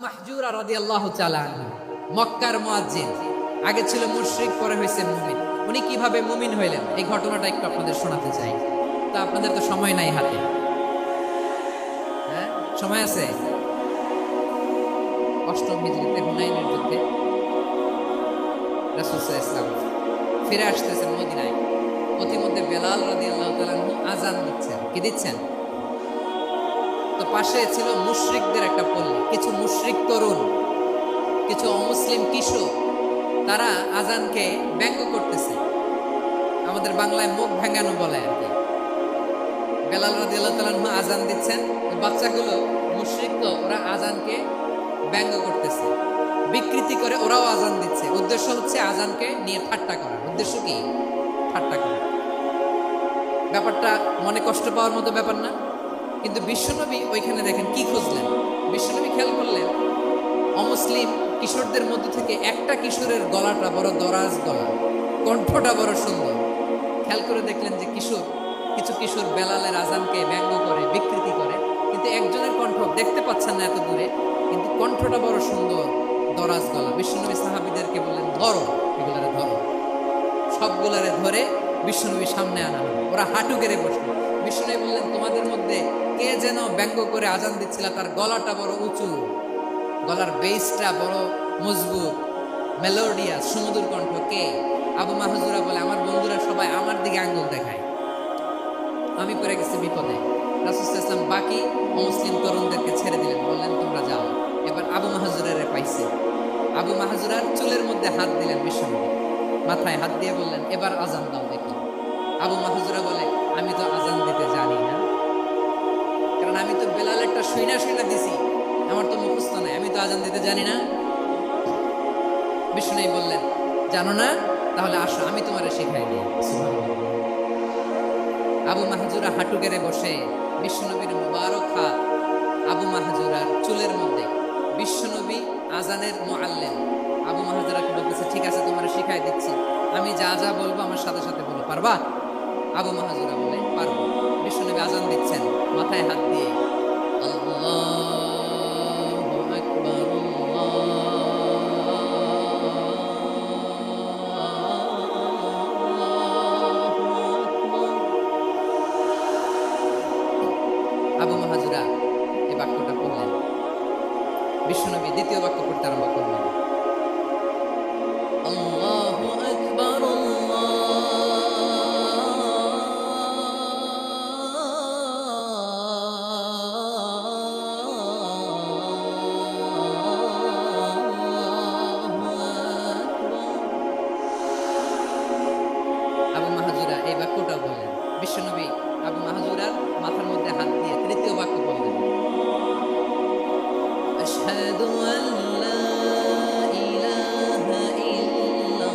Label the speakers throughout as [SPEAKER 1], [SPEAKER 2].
[SPEAKER 1] মাহজুরা রাদিয়াল্লাহু তাআলা আনহু মক্কার মুয়াজ্জিন, আগে ছিল মুশরিক, পরে হয়েছে মুমিন। উনি কিভাবে মুমিন হইলেন এই ঘটনাটা একটু আপনাদের শোনাতে চাই। তো আপনাদের তো সময় নাই হাতে, হ্যাঁ সময় আছে। অষ্টম হিজরিতে হুনাইনের যুদ্ধে রাসূল সাল্লাল্লাহু আলাইহি ওয়াসাল্লাম ফিরে আসতেছেন মদিনায়। প্রতিমধ্যে বেলাল রাদিয়াল্লাহু তাআলা আনহু আযান দিচ্ছেন। কি দিচ্ছেন? তো পাশে ছিল মুশরিকদের একটা পল্লী, কিছু মুশরিক তরুণ, কিছু অমুসলিম কিশোর, তারা আজানকে ব্যঙ্গ করতেছে। আমাদের বাংলায় মুখ ভেঙ্গানো বলে আর কি। বেলাল রাদিয়াল্লাহু তাআলা আনহু আজান দিচ্ছেন, বাচ্চাগুলো মুশরিক, তো ওরা আজানকে ব্যঙ্গ করতেছে, বিকৃতি করে ওরাও আজান দিচ্ছে। উদ্দেশ্য হচ্ছে আজানকে নিয়ে ঠাট্টা করা। উদ্দেশ্য কি? ঠাট্টা করা। ব্যাপারটা মনে কষ্ট পাওয়ার মতো ব্যাপার না? কিন্তু বিশ্বনবী ওইখানে দেখেন কি খুঁজলেন। বিশ্বনবী খেয়াল করলেন অমুসলিম কিশোরদের মধ্যে থেকে একটা কিশোরের গলাটা বড় দরাজ গলা, কণ্ঠটা বড় সুন্দর। খেয়াল করে দেখলেন যে কিছু কিশোর বেলালের আজানকে ব্যঙ্গ করে, বিকৃতি করে, কিন্তু একজনের কণ্ঠ দেখতে পাচ্ছেন না এত দূরে, কিন্তু কণ্ঠটা বড় সুন্দর, দরাজ গলা। বিশ্বনবী সাহাবীদেরকে বললেন, ধরো এগুলারে, ধরো। সবগুলারে ধরে বিশ্বনবীর সামনে আনা হলো। ওরা হাঁটু গেড়ে বসলো। বিশ্বনবী বললেন, তোমাদের মধ্যে কে যেন ব্যঙ্গ করে আজান দিচ্ছিল, তার গলাটা বড় উঁচু, গলার বেসটা বড় মজবুত, মেলোডিয়াস, সুমধুর কণ্ঠ। কে? আবু মাহজুরা বলে, আমার বন্ধুরা সবাই আমার দিকে আঙ্গুল দেখায়, আমি পড়ে গেছি বিপদে। রাসূল সাল্লাল্লাহু আলাইহি ওয়াসাল্লাম বাকি মুসলিম তরুণদেরকে ছেড়ে দিলেন, বললেন তোমরা যাও। এবার আবু মাহজুরারে পাইছে। আবু মাহজুরার চুলের মধ্যে হাত দিলেন বিশ্বনবী, মাথায় হাত দিয়ে বললেন, এবার আজান দাও দেখি। আবু মাহজুরা বলে, আমি তো আজান দিতে জানি না, কারণ আমি তো বেলালেরটা শুইনা দিছি, আমার তো মুখস্থ নাই, আমি তো আজান দিতে জানি না। বিষ্ণু বললেন, জানো না? তাহলে আসো, আমি তোমারে শেখাই দিই। আবু মাহজুরা হাঁটু গেড়ে বসে বিশ্বনবীর মুবারক হাত আবু মাহজুরার চুলের মধ্যে। বিশ্বনবী আজানের মুআল্লিম আবু মাহজুরাকে বলতেছে, ঠিক আছে তোমারে শিখাই দিচ্ছি, আমি যা যা বলবো আমার সাথে সাথে বলো, পারবা? আবু মাহজুরা বলে, পারবো। বিশ্বনবী আজান দিচ্ছেন, মাথায় হাত দিয়ে আল্লাহু আকবার, আবু মাহজুরা এই বাক্যটা পড়লেন। বিশ্বনবী দ্বিতীয় বাক্য পড়তে আরম্ভ করলেন, আল্লাহু আকবার, আবু মাহজুরা এই বাক্যটা বললেন। বিশ্বনবী আবু মাহজুরার মাথার মধ্যে হাত দিয়ে তৃতীয় বাক্য বললেন, আশহাদু আল্লা ইলাহা ইল্লাল্লাহ।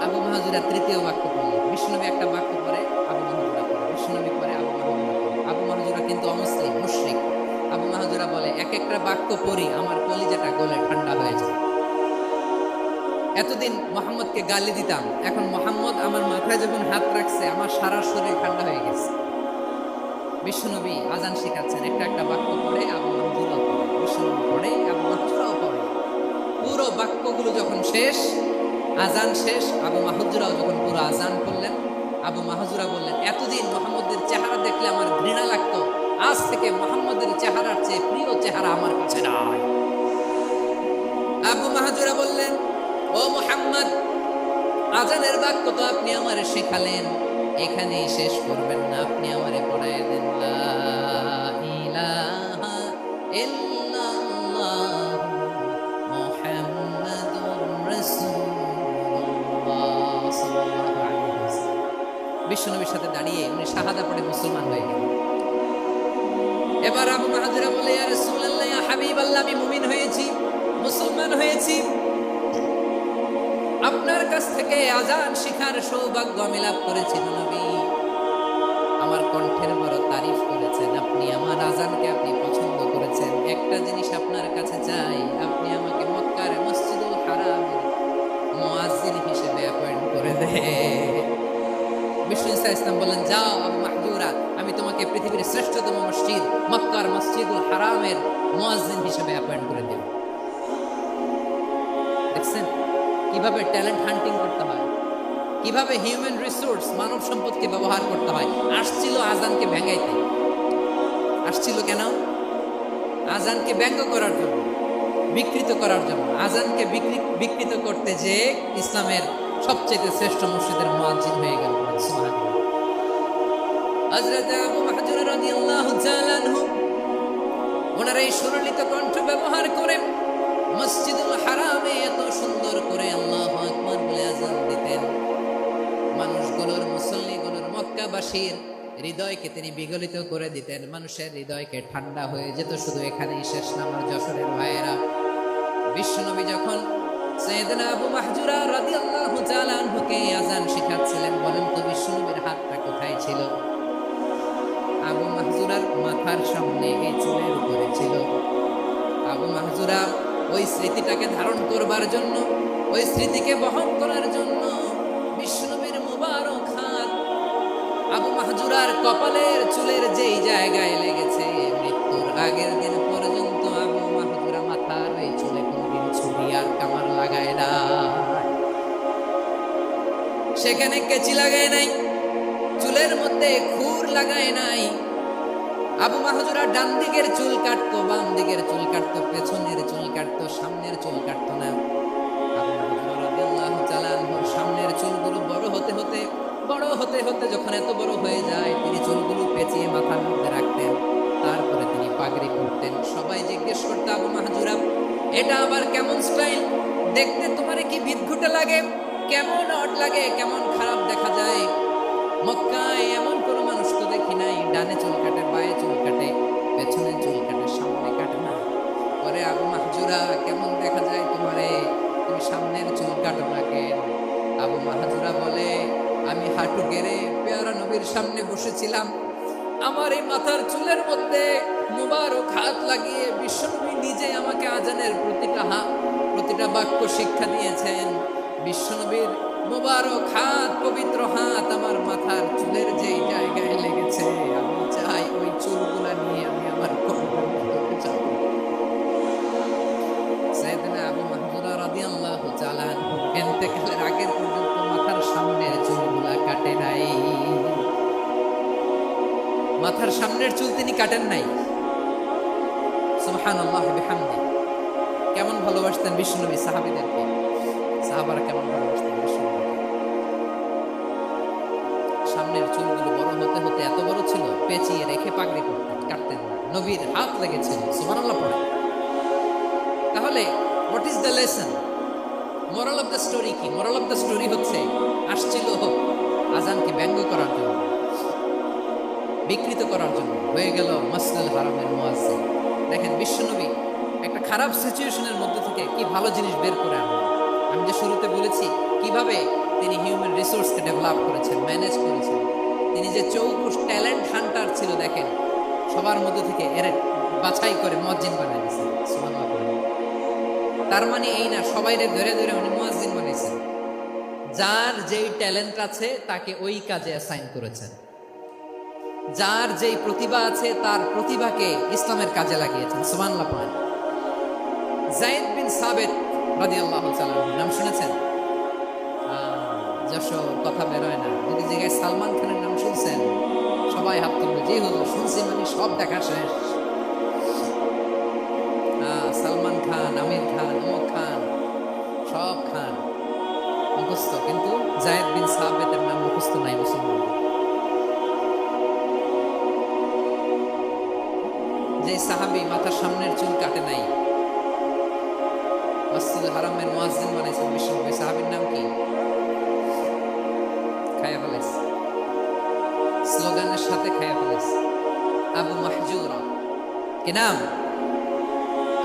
[SPEAKER 1] আবু মাহজুরা তৃতীয় বাক্য বললেন। বিশ্বনবী একটা বাক্য পরে আবু মাহজুরা পড়ে, বিশ্বনবী পরে আবু মাহজুরা পড়ে। আবু মাহজুরা কিন্তু অমুসলিম, মুশরিক। আবু মাহজুরা বলে, এক একটা বাক্য পড়ি আমার কলিজাটা গলে ঠান্ডা হয়ে যায়। এতদিন মোহাম্মদকে গালি দিতাম, এখন মোহাম্মদ আমার মাথায় যখন হাত রাখছে আমার সারা শরীর ঠান্ডা হয়ে গেছে। বিশ্বনবী আজান শেখাচ্ছেন, একটা একটা বাক্য পড়ে আবু মাহজুরা পড়ে, বিশ্বনবী পড়ে, আবু মাহজুরাও পড়ে। পুরো বাক্যগুলো যখন শেষ, আজান শেষ, আবু মাহজুরাও যখন পুরো আজান করলেন, আবু মাহজুরা বললেন, এতদিন মোহাম্মদের চেহারা দেখলে আমার ঘৃণা লাগতো, আজ থেকে মোহাম্মদের চেহারার চেয়ে প্রিয় চেহারা আমার কাছে নাই। আবু মাহজুরা বললেন, ও মুহাম্মদ, আজানের বাক্য তো আপনি আমারে শেখালেন, এখানেই শেষ করবেন না, আপনি আমারে পড়ায় দেন, লা ইলাহা ইল্লাল্লাহ মুহাম্মাদুর রাসূলুল্লাহ সাল্লাল্লাহু আলাইহি ওয়াসাল্লাম। বিশ্বনবীর সাথে দাঁড়িয়ে উনি শাহাদা পড়ে মুসলমান হয়ে গেলেন। এবার আবু মাহজুরা বলে, ইয়া রাসূলুল্লাহ, ইয়া হাবিবাল্লাহ, আমি মুমিন হয়েছি, মুসলমান হয়েছি, আপনার কাছ থেকে আজান শিখার সৌভাগ্য আমি লাভ করেছি নবী। আমার কণ্ঠের বড় তারিফ করেছেন আপনি, আমার আজানকে আপনি পছন্দ করেছেন। একটা জিনিস আপনার কাছে চাই, আপনি আমাকে মক্কার মসজিদুল হারামের ইসলাম বললেন, যাও আবু মাহজুরা, আমি তোমাকে পৃথিবীর শ্রেষ্ঠতম মসজিদ মক্কার মসজিদুল হারামের মুয়াজ্জিন হিসেবে অ্যাপয়েন্ট করে দেব। দেখছেন কিভাবে ট্যালেন্ট হান্টিং করতে হয়, কিভাবে হিউম্যান রিসোর্স মানব সম্পদকে ব্যবহার করতে হয়। আসছিল আজানকে ভেঙাইতে, আসছিল কেন? আজানকে ব্যঙ্গ করার জন্য, বিকৃত করার জন্য। আজানকে বিকৃত করতে যে ইসলামের সবচেয়ে শ্রেষ্ঠ মসজিদের মুয়াজ্জিন হয়ে গেল। সুবহানাল্লাহ। হযরত আবু মাহজুর রাদিয়াল্লাহু তাআলা আনহু ওনার এই সুললিত কণ্ঠ ব্যবহার করে মসজিদুল হারামে এত সুন্দর করে আল্লাহু আকবার বলে আযান দিতেন, মানুষগুলোর, মুসল্লিগুলোর, মক্কাবাসীর হৃদয়কে তিনি বিগলিত করে দিতেন। মানুষের হৃদয়কে ঠান্ডা হয়ে যেত। শুধু এখানেই শেষ না আমার যশোরের ভাইয়েরা। বিশ্বনবী যখন সাইয়েদনা আবু মাহজুরা রাদিয়াল্লাহু তাআলা আনহুকে আযান শিখাচ্ছিলেন, বলেন তো বিশ্বনবীর হাতটা কোথায় ছিল? আবু মাহজুরার মাথার সামনে, এই চুলের উপরে ছিল। আবু মাহজুরা ওই স্মৃতিটাকে ধারণ করবার জন্য, ওই স্মৃতিকে বহন করার জন্য বিশ্বনবীর মুবারক হাত আবু মাহজুরার কপালের চুলের যেই জায়গায় লেগেছে, মৃত্যুর আগের দিন পর্যন্ত আবু মাহজুরা মাথার ওই চুলে কোনদিন ছুরি আর কামার লাগায় না, সেখানে কেচি লাগায় নাই, চুলের মধ্যে খুর লাগায় নাই। আবু মাহজুরা ডান দিকের চুল কাটতো, বাম দিকের চুল কাটতো, পেছনের চুল কাটতো, সামনের চুল কাটতো না। আবু মাহজুরা রাদিয়াল্লাহু তাআলা আনহুর সামনের চুলগুলো বড় হতে হতে যখন এত বড় হয়ে যায়, তিনি চুলগুলো পেঁচিয়ে মাথার মধ্যে রাখতেন, তারপরে তিনি পাগড়ি পরতেন। সবাই জিজ্ঞেস করতো, আবু মাহজুরা এটা আবার কেমন স্টাইল? দেখতে তোমার কি বিদঘুটে লাগে, কেমন অড লাগে, কেমন খারাপ দেখা যায়। মক্কায় এমন কোন মানুষ তো দেখি নাই, ডানে চুল কাটে, বায়ে চুল কাটে, পেছনে চুল কাটে, সামনে কাটে না। পরে আবু মাহজুরা কেমন দেখা যায় তোমারে, তুমি সামনের চুল কাটো না কেন? আবু মাহজুরা বলে, আমি হাঁটু গেড়ে পেয়ারা নবীর সামনে বসেছিলাম, আমার এই মাথার চুলের মধ্যে মুবারক হাত লাগিয়ে বিশ্বনবী নিজে আমাকে আজানের প্রতিটা বাক্য শিক্ষা দিয়েছেন। বিশ্বনবীর মুবারক হাত, পবিত্র হাত আমার মাথার চুলের যেই জায়গায় লেগেছে, আমি চাই ওই চুলগুলা নিয়ে আমি আমার কবরে যাব। সাইয়েদনা আবু মাহজুরা রাদিয়াল্লাহু তাআলা আনহু ইন্তেকালের আগের পর্যন্ত মাথার সামনের চুলগুলা কাটে নাই, মাথার সামনের চুল তিনি কাটেন নাই। সুবহানাল্লাহ বিহামদি। কেমন ভালোবাসতেন বিশ্বনবী সাহাবীদেরকে, সাহাবারা কেমন ভালোবাসতেন বিশ্বনবীকে। সামনের চুলগুলো বড় হতে হতে এত বড় ছিল, পেঁচিয়ে রেখে পাগড়ি পরতেন, কাটতেন না। নবীর হাত লেগেছিল। সুবহানাল্লাহ পড়ে। তাহলে what is the lesson? Moral of the story কি? মোরাল অফ দ্য স্টোরি হচ্ছে, আসছিল আজানকে ব্যঙ্গ করার জন্য, বিকৃত করার জন্য, হয়ে গেল মসজিদুল হারামের মুয়াজ্জিন। দেখেন বিশ্বনবী একটা খারাপ সিচুয়েশনের মধ্যে থেকে কি ভালো জিনিস বের করে আনলেন। আমি যে শুরুতে বলেছি কিভাবে তিনি হিউম্যান রিসোর্সকে ডেভেলপ করেছেন, ম্যানেজ করেছেন। তিনি যে চৌকুশ ট্যালেন্ট হান্টার ছিল, দেখেন সবার মধ্যে থেকে এর বাছাই করে মুয়াজ্জিন বানিয়ে দিয়েছেন। সুবহানাল্লাহ। তার মানে এই না সবাইরে ধরে ধরে উনি মুয়াজ্জিন বানিয়েছেন। যার যেই ট্যালেন্ট আছে তাকে ওই কাজে অ্যাসাইন করেছেন। যার যেই প্রতিভা আছে তার প্রতিভাকে ইসলামের কাজে লাগিয়েছেন। সুবহানাল্লাহ পড়েন। যায়েদ বিন সাবিত রাদিয়াল্লাহু তাআলা নাম শুনেছেন? যশোর কথা বেরোয় না। যদি জায়গায় সালমান খানের নাম শুনছেন, সবাই হাত তুলবে, জি হুজুর শুনছি, মানে সব দেখা শেষ। সালমান খান, আমির খান, অমুক খান, সব খান মুখস্থ, কিন্তু যায়েদ বিন সাবিতের নাম মুখস্থ নাই মুসলমানদের। যে সাহাবী মাথার সামনের চুল কাটে নাই, মসজিদুল হারামের মুয়াজ্জিন বানাইছেন বিশ্বনবী, সাহাবীর নাম কি? খায়া ফেলেছে, স্লোগানের সাথে খায়া ফেলেছে। আবু মাহজুরা। কি নাম?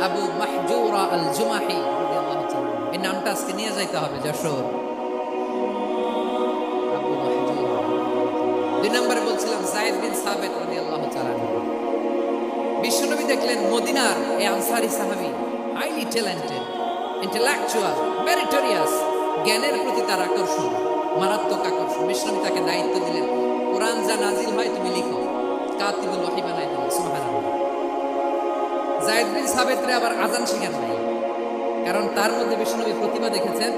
[SPEAKER 1] আবু মাহজুরা আল জুমাহি রাদিয়াল্লাহু তাআলা। এই নামটা আজকে নিয়ে যাইতে হবে যশোর। আবু মাহজুরা। 2 নম্বরে বলছিলাম যায়েদ বিন সাবিত রাদিয়াল্লাহু তাআলা। বিশ্বনবী দেখলেন মদিনার এই আনসারী সাহাবী হাইলি ট্যালেন্টেড, ইন্টেলেকচুয়াল, মেরিটোরিয়াস, জ্ঞানের প্রতি তার আকর্ষণ, মারাত্মক আকর্ষণ। বিশ্বনবী তাকে দায়িত্ব দিলেন, কোরআন যা নাজিল হয় তুমি লিখো, কাতিবুল ওহী বানাই দিল। সুবহানাল্লাহ। যায়েদ বিন সাবিতরে আবার আজান শিখান নাই, কারণ তার মধ্যে বিষ্ণুনবী প্রতিভা দেখেছেন,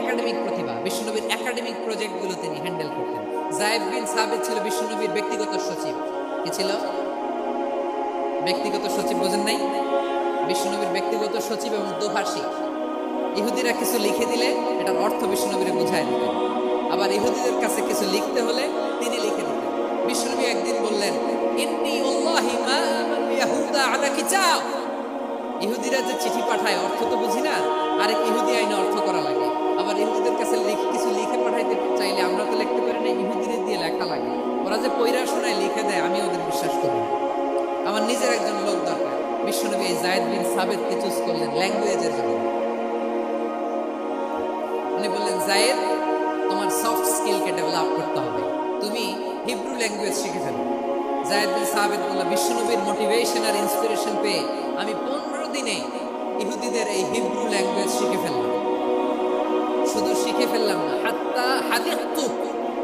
[SPEAKER 1] একাডেমিক প্রতিভা। বিষ্ণুনবীর একাডেমিক প্রজেক্টগুলো তিনি হ্যান্ডেল করতেন। যায়েদ বিন সাবিত ছিল বিষ্ণুনবীর ব্যক্তিগত সচিব। কি ছিল? ব্যক্তিগত সচিব, বোঝেন নাই? বিষ্ণুনবীর ব্যক্তিগত সচিব এবং দোভাষী। ইহুদিরা কিছু লিখে দিলে এটার অর্থ বিষ্ণুনবীরে বুঝায় দিতেন, আবার ইহুদিদের কাছে কিছু লিখতে হলে তিনি লিখে দিতেন। বিষ্ণুনবী একদিন বললেন, ইন্নী ওয়াল্লাহি মা আমানু ইয়াহুদা আলা কিতাব। ইহুদিরা যে চিঠি পাঠায় অর্থ তো বুঝি না, আরেক ইহুদি আইনে অর্থ করা লাগে। আবার ইহুদিদের কাছে কিছু লিখে পাঠাইতে চাইলে আমরা তো লিখতে পারি না, ইহুদিদের দিয়ে লেখা লাগে। ওরা যে পয়রা শোনায় লিখে দেয়, আমি ওদের বিশ্বাস করি না। আমার নিজের একজন লোক দরকার। বিশ্বনবী এই যায়েদ বিন সাবিতকে চুজ করলেন ল্যাঙ্গুয়েজের জন্য। উনি বললেন, যায়েদ, তোমার সফট স্কিলকে ডেভেলপ করতে হবে, তুমি হিব্রু ল্যাঙ্গুয়েজ শিখে ফেলো। যায়েদ বিন সাবিত বলল, বিশ্বনবীর মোটিভেশন আর ইন্সপিরেশন পেয়ে আমি 15 দিনে ইহুদিদের এই হিব্রু ল্যাঙ্গুয়েজ শিখে ফেললাম। শুধু শিখে ফেললাম না, হাত্তা হাদিকতু,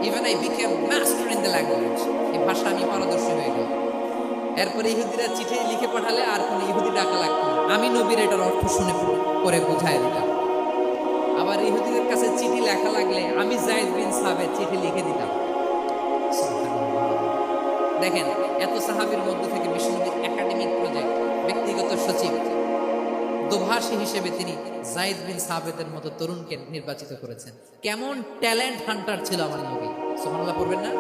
[SPEAKER 1] even I became master in the language. এই ভাষা আমি পারদর্শী হয়ে গেলাম। এরপরে ইহুদিরা চিঠি লিখে পাঠালে আর কোনো ইহুদি ডাকা লাগতো না, আমি নবীর এটার অর্থ শুনে পরে বুঝাই দিতাম। আবার ইহুদিদের কাছে চিঠি লেখা লাগলে আমি যায়েদ বিন সাবিত চিঠি লিখে দিতাম। দেখেন, এত সাহাবীর মধ্যে থেকে বিষ্ণুনবীর একাডেমিক প্রজেক্ট, ব্যক্তিগত সচিব, দোভাষী হিসেবে তিনি যায়েদ বিন সাবিতের মতো তরুণকে নির্বাচিত করেছেন। কেমন ট্যালেন্ট হান্টার ছিল আমার নবী! সুবহানাল্লাহ পড়বেন না?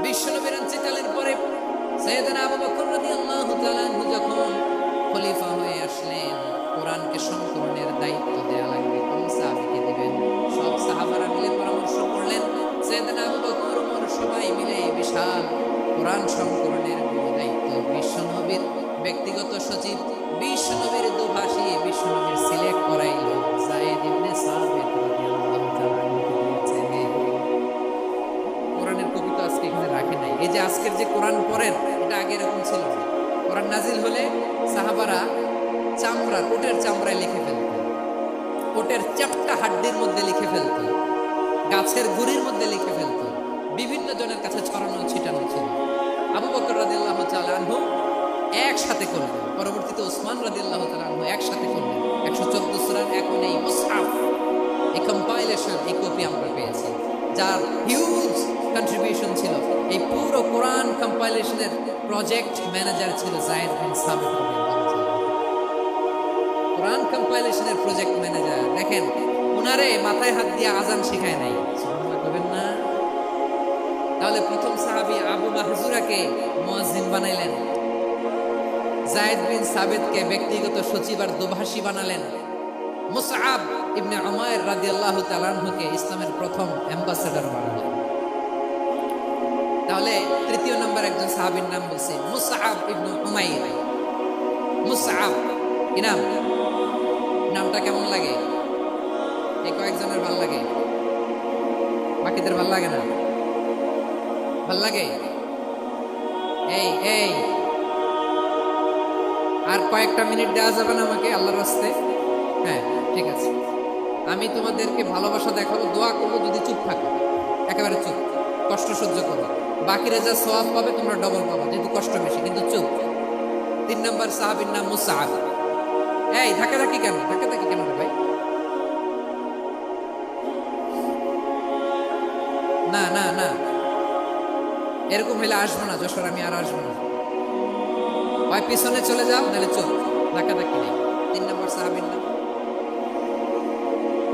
[SPEAKER 1] বিশ্বনবীর ইন্তেকালের পরে সাইয়েদনা আবু বকর রাদিয়াল্লাহু তাআলা আনহু যখন খলিফা হয়ে আসলেন, কোরআনকে সংকলনের দায়িত্ব দেয়া লাগবে, কোন সাহাবীকে দিবেন? সব সাহাবারা মিলে পরামর্শ করলেন। সাইয়েদনা আবু বকর, ওমর সবাই মিলে বিশাল কোরআন সংকলনের দায়িত্ব বিশ্বনবীর ব্যক্তিগত সচিব, বিশ্বনবীর দোভাষী, বিশ্বনবীর সিলেক্ট করাইল যায়েদ ইবনে সাবিত রাদিয়াল্লাহু তাআলা আনহু দিয়েছে। কোরআনের কপি তো আজকে এখানে রাখে নাই। এই যে আজকের যে কোরআন পড়েন, এটা আগে এরকম ছিল না। কোরআন নাজিল হলে সাহাবারা চামড়া, ওটের চামড়ায় লিখে ফেলত, ওটের চ্যাপ্টা হাড্ডির মধ্যে লিখে ফেলত, গাছের গুড়ির মধ্যে লিখে ফেলত, বিভিন্ন জনের কাছে ছড়ানো ছিটানো ছিল। আবু বকর রাদিয়াল্লাহু তাআলা আনহু একসাথে করলেন, পরবর্তীতে ওসমান রাদিয়াল্লাহু তাআলা আনহু একসাথে করলেন। 114 সূরার এখন এই মুসহাফ, এই কম্পাইলেশন, এই কপি আমরা পেয়েছি, যার হিউজ কন্ট্রিবিউশন ছিল। এই পুরো কোরআন কম্পাইলেশনের প্রজেক্ট ম্যানেজার ছিল যায়েদ বিন সাবিত রাদিয়াল্লাহু তাআলা। কোরআন কম্পাইলেশনের প্রজেক্ট ম্যানেজার, দেখেন, উনারে মাথায় হাত দিয়ে আজান শেখায় নাই। সুবহানাল্লাহ বলবেন না? তাহলে প্রথম সাহাবী আবু মাহজুরাকে মুয়াজ্জিন বানাইলেন, যায়েদ বিন সাবিতকে ব্যক্তিগত সচিব আর দোভাষী বানালেন, মুসআব ইবনে উমাইর রাদিয়াল্লাহু তাআলা আনহুকে ইসলামের প্রথম অ্যাম্বাসেডর বানালেন। তাহলে তৃতীয় নম্বর একজন সাহাবীর নাম বলছি, মুসআব ইবনে উমাইর। মুসআব কি নাম? নামটা কেমন লাগে? এই কয়েকজনের ভাল লাগে, বাকিদের ভাল লাগে না? ভাল লাগে? এই এই আর কয়েকটা মিনিট দেওয়া যাবে না আমাকে আল্লাহর রাস্তায়? হ্যাঁ, ঠিক আছে। আমি তোমাদেরকে ভালোবাসা দেখাবো, দোয়া করবো যদি চুপ থাকো, একেবারে চুপ, কষ্ট সহ্য করো। বাকিরা যা সওয়াব পাবে তোমরা ডবল পাবে, যেহেতু কষ্ট বেশি, কিন্তু চুপ। 3 নম্বর সাহাবীর নাম মুসআব। এই ধাক্কাধাক্কি কেন? ধাক্কাধাক্কি কেন রে ভাই? না না না, এরকম হইলে আসবো না যশোর, আমি আর আসবো না। হয় পিছনে চলে যাও, নাহলে চুপ, ধাক্কাধাক্কি নেই। 3 নম্বর সাহাবীর নাম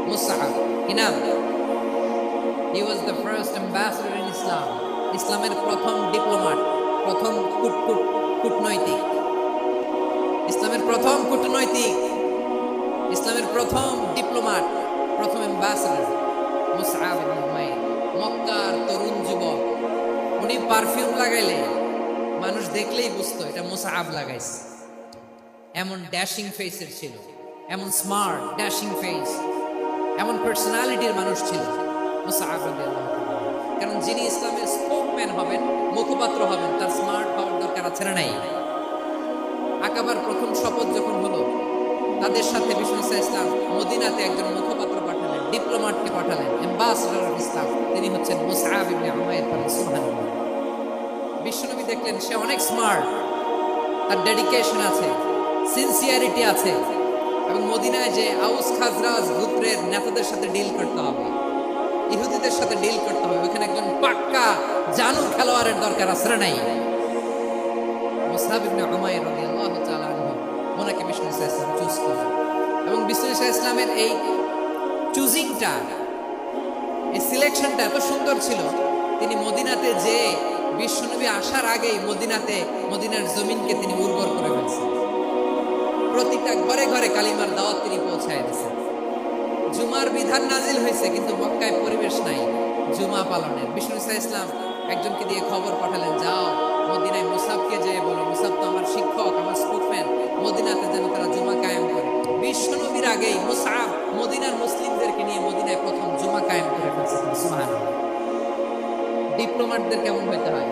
[SPEAKER 1] মুসআব। কি নাম? He was the first ambassador in Islam. ইসলামের প্রথম ডিপ্লোম্যাট, প্রথম কূটনৈতিক, ইসলামের প্রথম কূটনৈতিক, ইসলামের প্রথম ডিপ্লোম্যাট, প্রথম অ্যাম্বাসেডর মুসআব ইবনে উমাইর। মক্কার তরুণ যুবক, উনি পারফিউম লাগাইলে মানুষ দেখলেই বুঝতো এটা মুসআব লাগাইছে। এমন ড্যাশিং ফেসের ছিল, এমন স্মার্ট ড্যাশিং ফেস, এমন পার্সোনালিটির মানুষ ছিল মুসআব রাদিয়াল্লাহু তাআলা। কারণ যিনি ইসলামের স্পোকম্যান হবেন, মুখপাত্র হবেন, তার স্মার্ট হওয়ার দরকার আছে না নাই? আকাবার প্রথম শপথ যখন হলো, তাদের সাথে বিষ্ণু ইসলাম মদিনাতে একজন মুখপাত্র পাঠালেন, ডিপ্লোম্যাটকে পাঠালেন, অ্যাম্বাসেডর অফ ইসলাম, তিনি হচ্ছেন মুসআব ইবনে উমাইর। সুবহানাল্লাহ। বিশ্বনবী দেখলেন সে অনেক স্মার্ট, তার ডেডিকেশন আছে, সিনসিয়ারিটি আছে, এবং মদিনায় যে আউস খাজরাজ গোত্রের নেতাদের সাথে ডিল করতে হবে, ইহুদিদের সাথে ডিল করতে হবে, ওখানে একজন পাক্কা জানু খেলোয়াড়ের দরকার আছে না নাই? মুসআব ইবনে উমাইর রাদিয়াল্লাহু তাআলা আনহু ওনাকে বিষ্ণু সাল্লাল্লাহু আলাইহি ওয়াসাল্লাম চুজ করলেন। এবং বিষ্ণু সাল্লাল্লাহু আলাইহি ওয়াসাল্লামের এই চুজিংটা, এই সিলেকশনটা এত সুন্দর ছিল, তিনি মদিনাতে যে বিশ্বনবী আসার আগেই মদিনার জমিনকে তিনি উর্বর করে ফেলছেন। প্রতিটা ঘরে ঘরে কালিমার দাওয়াত তিনি পৌঁছায় দিয়েছেন। জুমার বিধান নাজিল হয়েছে, কিন্তু মক্কায় পরিবেশ নাই জুমা পালনের। বিষ্ণু সাল্লাল্লাহু আলাইহি ওয়াসাল্লাম একজনকে দিয়ে খবর পাঠালেন, যাও মদিনায় মুসাবকে যেয়ে বলো, মুসাব তো আমার শিক্ষক, আমার স্পোকম্যান, মদিনাতে যেন তারা জুমা কায়েম করে। বিশ্বনবীর আগেই মুসআব মদিনার মুসলিমদেরকে নিয়ে মদিনায় প্রথম জুমা কায়েম করে ফেলছে। সুবহানাল্লাহ। ডিপ্লোম্যাটদের কেমন হইতে হয়,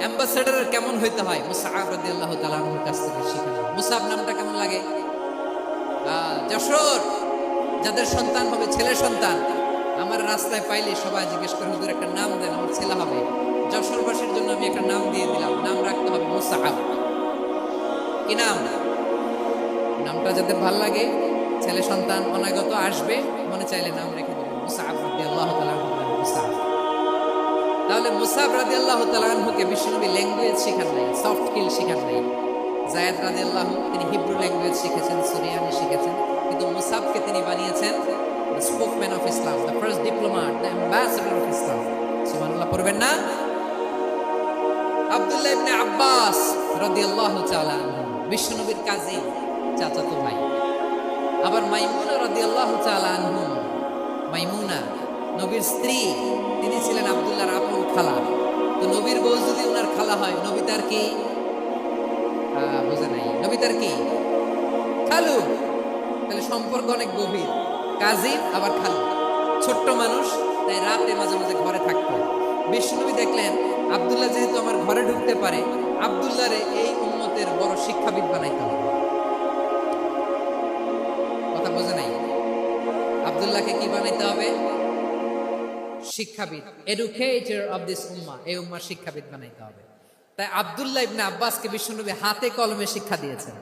[SPEAKER 1] অ্যাম্বাসেডরের কেমন হইতে হয়, মুসআব রাদিয়াল্লাহু তাআলা আনহুর কাছ থেকে শিখলাম। মুসআব নামটা কেমন লাগে? যশোর যাদের সন্তান হবে, ছেলে সন্তান, আমার রাস্তায় পাইলে সবাই জিজ্ঞেস করে, হুজুর একটা নাম দেন, আমার ছেলে হবে। যশোরবাসীর জন্য আমি একটা নাম দিয়ে দিলাম, নাম রাখতে হবে মুসআব। কি নাম? নামটা যাদের ভাল লাগে, ছেলে সন্তান অনাগত আসবে, মনে চাইলে নাম রেখে দেবেন মুসআব রাদিয়াল্লাহু তাআলা আনহু। মুসআব, তাহলে মুসআব রাদিয়াল্লাহু তাআলা আনহুকে বিশ্বনবী ল্যাঙ্গুয়েজ শেখান নাই, সফট স্কিল শেখান নাই। যায়েদ রাদিয়াল্লাহু তিনি হিব্রু ল্যাঙ্গুয়েজ শিখেছেন, সুরিয়ানি শিখেছেন, কিন্তু মুসআবকে তিনি বানিয়েছেন the spokesman of Islam, the first diplomat, the ambassador of Islam. সুবহানাল্লাহ পড়বেন না? আব্দুল্লাহ ইবনে আব্বাস রাদিয়াল্লাহু তাআলা আনহু বিশ্বনবীর কাজিন, চাচাতো ভাই। আবার মাইমুনা রাদিয়াল্লাহু তাআলা আনহু, মাইমুনা নবীর স্ত্রী, তিনি ছিলেন আব্দুল্লাহর আপন খালা। তো নবীর বউ যদি ওনার খালা হয়, নবী তার কি বোঝে নাই, নবী তার কি খালু। তাহলে সম্পর্ক অনেক গভীর, কাজিন আবার খালু, ছোট্ট মানুষ, তাই রাতে মাঝে মাঝে ঘরে থাকতো। বিশ্বনবী দেখলেন আব্দুল্লাহ যেহেতু আমার ঘরে ঢুকতে পারে, আব্দুল্লাহরে এই উম্মতের বড় শিক্ষাবিদ বানাইতে হবে। কথা বোঝে নাই? আব্দুল্লাহকে কি বানাইতে হবে? শিক্ষাবিদ, এডুকেটর অফ দিস উম্মাহ, এই উম্মার শিক্ষাবিদ বানাইতে হবে। তাই আব্দুল্লাহ ইবনে আব্বাসকে বিশ্বনবী হাতে কলমে শিক্ষা দিয়েছেন।